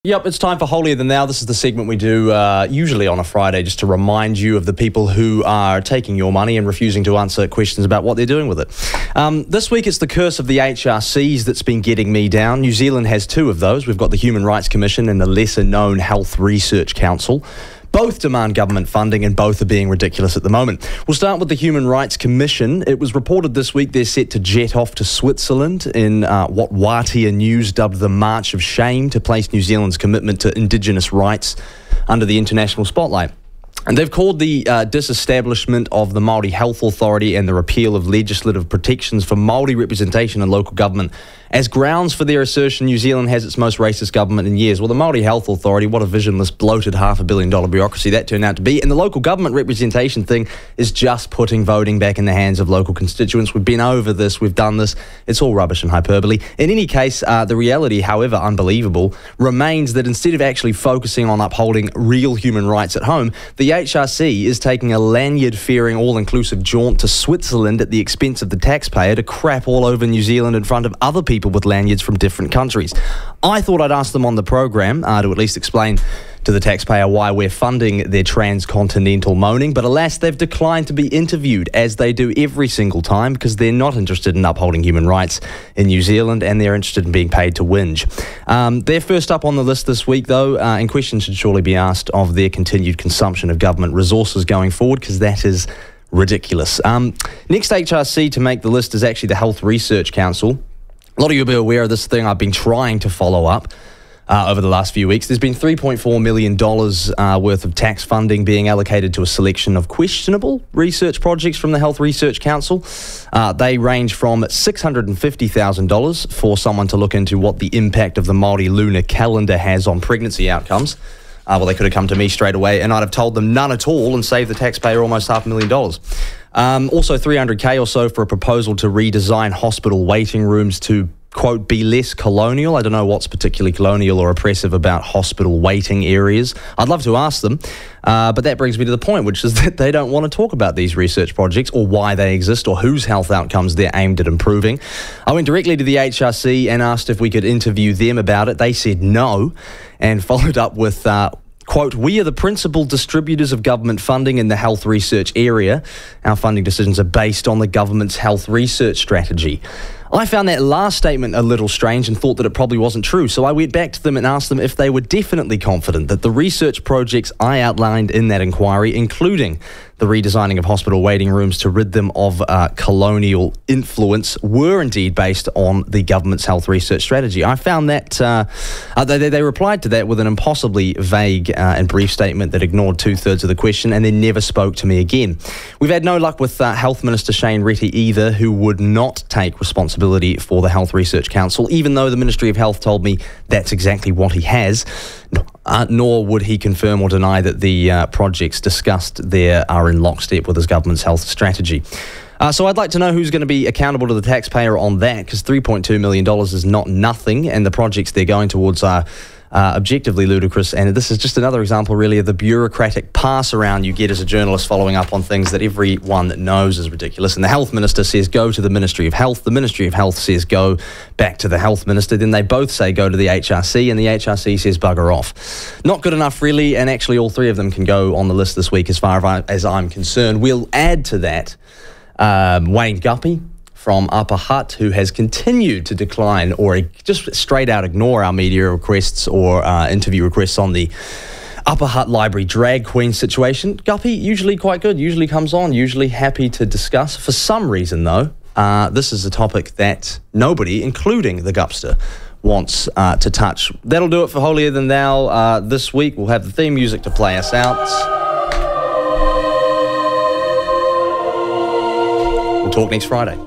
Yep, it's time for Holier Than Thou. This is the segment we do usually on a Friday just to remind you of the people who are taking your money and refusing to answer questions about what they're doing with it. This week it's the curse of the HRCs that's been getting me down. New Zealand has two of those. We've got the Human Rights Commission and the lesser-known Health Research Council. Both demand government funding and both are being ridiculous at the moment. We'll start with the Human Rights Commission. It was reported this week they're set to jet off to Switzerland in what Wātea News dubbed the March of Shame to place New Zealand's commitment to Indigenous rights under the international spotlight. And they've called the disestablishment of the Māori Health Authority and the repeal of legislative protections for Māori representation in local government as grounds for their assertion New Zealand has its most racist government in years. Well, the Māori Health Authority, what a visionless, bloated $500 million bureaucracy that turned out to be. And the local government representation thing is just putting voting back in the hands of local constituents. We've been over this, we've done this. It's all rubbish and hyperbole. In any case, the reality, however unbelievable, remains that instead of actually focusing on upholding real human rights at home, the HRC is taking a lanyard-fearing, all-inclusive jaunt to Switzerland at the expense of the taxpayer to crap all over New Zealand in front of other people with lanyards from different countries. I thought I'd ask them on the program to at least explain to the taxpayer why we're funding their transcontinental moaning, but alas, they've declined to be interviewed, as they do every single time, because they're not interested in upholding human rights in New Zealand and they're interested in being paid to whinge. They're first up on the list this week, though, and questions should surely be asked of their continued consumption of government resources going forward, because that is ridiculous. Next HRC to make the list is actually the Health Research Council. A lot of you will be aware of this thing I've been trying to follow up over the last few weeks. There's been $3.4 million worth of tax funding being allocated to a selection of questionable research projects from the Health Research Council. They range from $650,000 for someone to look into what the impact of the Māori lunar calendar has on pregnancy outcomes. Well, they could have come to me straight away and I'd have told them none at all and saved the taxpayer almost $500,000. Also $300K or so for a proposal to redesign hospital waiting rooms to, quote, be less colonial. I don't know what's particularly colonial or oppressive about hospital waiting areas. I'd love to ask them, but that brings me to the point, which is that they don't want to talk about these research projects or why they exist or whose health outcomes they're aimed at improving. I went directly to the HRC and asked if we could interview them about it. They said no, and followed up with, quote, we are the principal distributors of government funding in the health research area. Our funding decisions are based on the government's health research strategy. I found that last statement a little strange and thought that it probably wasn't true, so I went back to them and asked them if they were definitely confident that the research projects I outlined in that inquiry, including the redesigning of hospital waiting rooms to rid them of colonial influence, were indeed based on the government's health research strategy. I found that they replied to that with an impossibly vague and brief statement that ignored two-thirds of the question and then never spoke to me again. We've had no luck with Health Minister Shane Reti either, who would not take responsibility for the Health Research Council, even though the Ministry of Health told me that's exactly what he has. Nor would he confirm or deny that the projects discussed there are in lockstep with his government's health strategy. So I'd like to know who's going to be accountable to the taxpayer on that, because $3.2 million is not nothing, and the projects they're going towards are objectively ludicrous. And this is just another example, really, of the bureaucratic pass-around you get as a journalist following up on things that everyone knows is ridiculous. And the Health Minister says go to the Ministry of Health. The Ministry of Health says go back to the Health Minister. Then they both say go to the HRC, and the HRC says bugger off. Not good enough, really, and actually all three of them can go on the list this week as far as I'm concerned. We'll add to that Wayne Guppy from Upper Hutt, who has continued to decline or just straight out ignore our media requests or interview requests on the Upper Hutt Library drag queen situation. Guppy, usually quite good, usually comes on, usually happy to discuss. For some reason, though, this is a topic that nobody, including the Gupster, wants to touch. That'll do it for Holier Than Thou this week. We'll have the theme music to play us out. We'll talk next Friday.